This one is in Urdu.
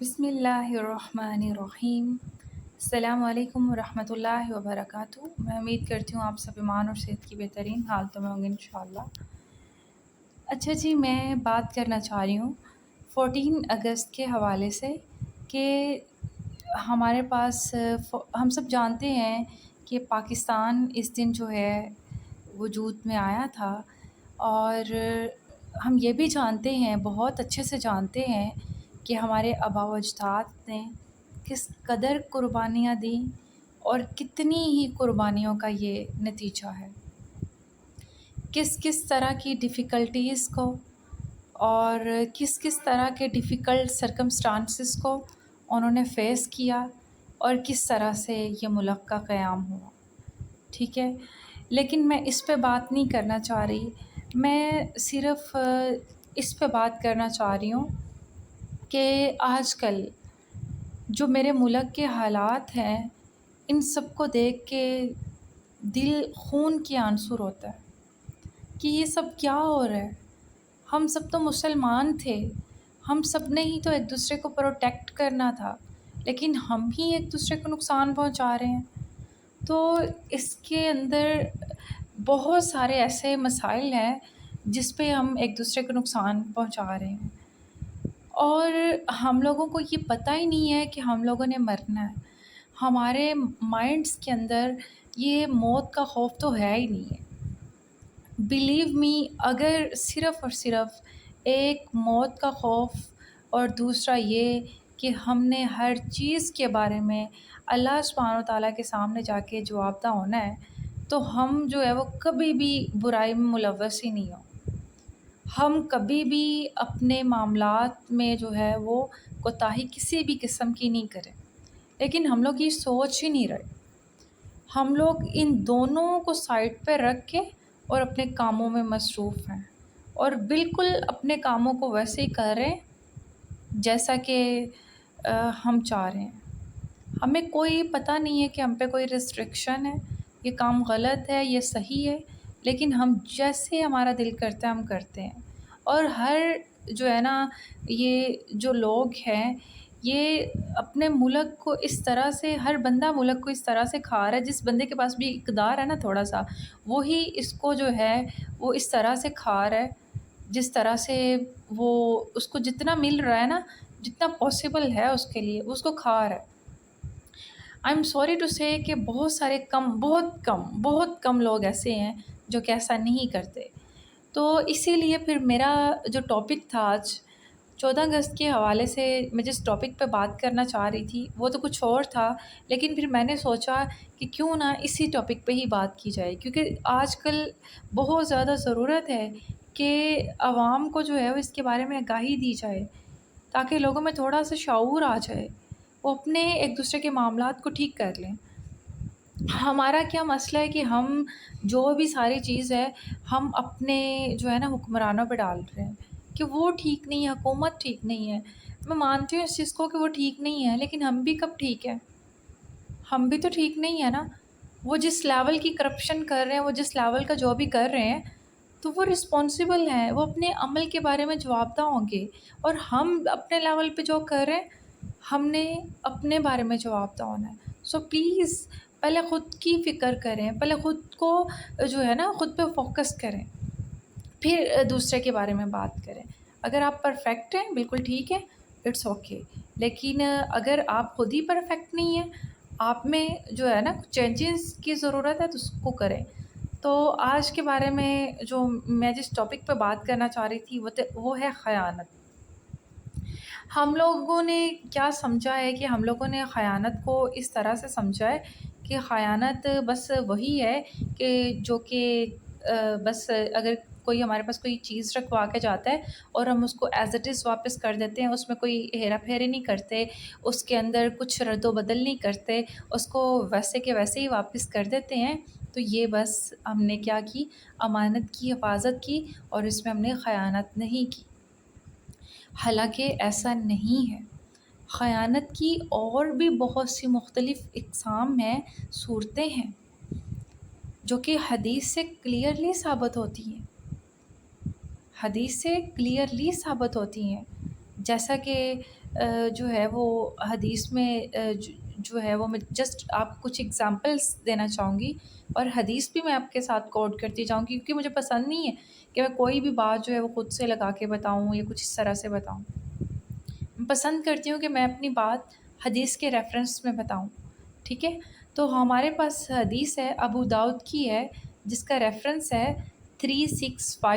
بسم اللہ الرحمن الرحیم۔ السلام علیکم ورحمۃ اللہ وبرکاتہ۔ میں امید کرتی ہوں آپ سب ایمان اور صحت کی بہترین حالتوں میں ہوں گے انشاءاللہ۔ اچھا جی، میں بات کرنا چاہ رہی ہوں 14 اگست کے حوالے سے کہ ہمارے پاس ہم سب جانتے ہیں کہ پاکستان اس دن جو ہے وجود میں آیا تھا، اور ہم یہ بھی جانتے ہیں، بہت اچھے سے جانتے ہیں کہ ہمارے آباء و اجداد نے کس قدر قربانیاں دیں اور کتنی ہی قربانیوں کا یہ نتیجہ ہے، کس کس طرح کی ڈیفیکلٹیز کو اور کس کس طرح کے ڈیفیکلٹ سرکمسٹانسز کو انہوں نے فیس کیا اور کس طرح سے یہ ملک کا قیام ہوا۔ ٹھیک ہے، لیکن میں اس پہ بات نہیں کرنا چاہ رہی، میں صرف اس پہ بات کرنا چاہ رہی ہوں کہ آج کل جو میرے ملک کے حالات ہیں، ان سب کو دیکھ کے دل خون کے آنسو ہوتا ہے کہ یہ سب کیا ہو رہا ہے۔ ہم سب تو مسلمان تھے، ہم سب نے ہی تو ایک دوسرے کو پروٹیکٹ کرنا تھا، لیکن ہم ہی ایک دوسرے کو نقصان پہنچا رہے ہیں۔ تو اس کے اندر بہت سارے ایسے مسائل ہیں جس پہ ہم ایک دوسرے کو نقصان پہنچا رہے ہیں، اور ہم لوگوں کو یہ پتہ ہی نہیں ہے کہ ہم لوگوں نے مرنا ہے۔ ہمارے مائنڈس کے اندر یہ موت کا خوف تو ہے ہی نہیں ہے۔ بلیو می، اگر صرف اور صرف ایک موت کا خوف اور دوسرا یہ کہ ہم نے ہر چیز کے بارے میں اللہ سبحانہ و تعالیٰ کے سامنے جا کے جواب دہ ہونا ہے، تو ہم جو ہے وہ کبھی بھی برائی میں ملوث ہی نہیں ہوں۔ ہم کبھی بھی اپنے معاملات میں جو ہے وہ کوتاہی کسی بھی قسم کی نہیں کریں، لیکن ہم لوگ یہ سوچ ہی نہیں رہے۔ ہم لوگ ان دونوں کو سائڈ پہ رکھ کے اور اپنے کاموں میں مصروف ہیں، اور بالکل اپنے کاموں کو ویسے ہی کر رہے ہیں جیسا کہ ہم چاہ رہے ہیں۔ ہمیں کوئی پتہ نہیں ہے کہ ہم پہ کوئی ریسٹرکشن ہے، یہ کام غلط ہے، یہ صحیح ہے، لیکن ہم جیسے ہمارا دل کرتا ہے ہم کرتے ہیں۔ اور ہر جو ہے نا، یہ جو لوگ ہیں یہ اپنے ملک کو اس طرح سے، ہر بندہ ملک کو اس طرح سے کھا رہا ہے، جس بندے کے پاس بھی اقتدار ہے نا تھوڑا سا، وہی اس کو جو ہے وہ اس طرح سے کھا رہا ہے جس طرح سے وہ اس کو جتنا مل رہا ہے نا، جتنا پاسبل ہے اس کے لیے اس کو کھا رہا ہے۔ آئی ایم سوری ٹو سے کہ بہت کم لوگ ایسے ہیں جو کہ ایسا نہیں کرتے۔ تو اسی لیے پھر میرا جو ٹاپک تھا آج 14 اگست کے حوالے سے، میں جس ٹاپک پہ بات کرنا چاہ رہی تھی وہ تو کچھ اور تھا، لیکن پھر میں نے سوچا کہ کیوں نہ اسی ٹاپک پہ ہی بات کی جائے، کیونکہ آج کل بہت زیادہ ضرورت ہے کہ عوام کو جو ہے وہ اس کے بارے میں آگاہی دی جائے، تاکہ لوگوں میں تھوڑا سا شعور آ جائے، وہ اپنے ایک دوسرے کے معاملات کو ٹھیک کر لیں۔ ہمارا کیا مسئلہ ہے کہ ہم جو بھی ساری چیز ہے ہم اپنے جو ہے نا حکمرانوں پہ ڈال رہے ہیں کہ وہ ٹھیک نہیں ہے، حکومت ٹھیک نہیں ہے۔ میں مانتی ہوں اس چیز کو کہ وہ ٹھیک نہیں ہے، لیکن ہم بھی کب ٹھیک ہے؟ ہم بھی تو ٹھیک نہیں ہے نا۔ وہ جس لیول کی کرپشن کر رہے ہیں، وہ جس لیول کا جو بھی کر رہے ہیں، تو وہ رسپانسیبل ہیں، وہ اپنے عمل کے بارے میں جواب دہ ہوں گے، اور ہم اپنے لیول پہ جو کر رہے ہیں ہم نے اپنے بارے میں جواب دہ ہونا ہے۔ سو پلیز پہلے خود کی فکر کریں، پہلے خود کو جو ہے نا خود پہ فوکس کریں، پھر دوسرے کے بارے میں بات کریں۔ اگر آپ پرفیکٹ ہیں بالکل ٹھیک ہے، اٹس اوکے، لیکن اگر آپ خود ہی پرفیکٹ نہیں ہیں، آپ میں جو ہے نا چینجز کی ضرورت ہے، تو اس کو کریں۔ تو آج کے بارے میں جو میں جس ٹاپک پہ بات کرنا چاہ رہی تھی وہ ہے خیانت۔ ہم لوگوں نے کیا سمجھا ہے کہ ہم لوگوں نے خیانت کو اس طرح سے سمجھا ہے کہ خیانت بس وہی ہے کہ جو کہ بس اگر کوئی ہمارے پاس کوئی چیز رکھوا کے جاتا ہے اور ہم اس کو ایز اٹ از واپس کر دیتے ہیں، اس میں کوئی ہیرا پھیری نہیں کرتے، اس کے اندر کچھ رد و بدل نہیں کرتے، اس کو ویسے کے ویسے ہی واپس کر دیتے ہیں، تو یہ بس ہم نے کیا کی، امانت کی حفاظت کی، اور اس میں ہم نے خیانت نہیں کی۔ حالانکہ ایسا نہیں ہے۔ خیانت کی اور بھی بہت سی مختلف اقسام ہیں، صورتیں ہیں جو کہ حدیث سے کلیئرلی ثابت ہوتی ہیں، حدیث سے کلیئرلی ثابت ہوتی ہیں، جیسا کہ جو ہے وہ حدیث میں جو ہے وہ میں جسٹ آپ کچھ ایگزامپلس دینا چاہوں گی، اور حدیث بھی میں آپ کے ساتھ کوٹ کرتی جاؤں گی، کیونکہ مجھے پسند نہیں ہے کہ میں کوئی بھی بات جو ہے وہ خود سے لگا کے بتاؤں یا کچھ اس طرح سے بتاؤں۔ میں پسند کرتی ہوں کہ میں اپنی بات حدیث کے ریفرنس میں بتاؤں، ٹھیک ہے؟ تو ہمارے پاس حدیث ہے، ابو داؤد کی ہے، جس کا ریفرنس ہے 365۔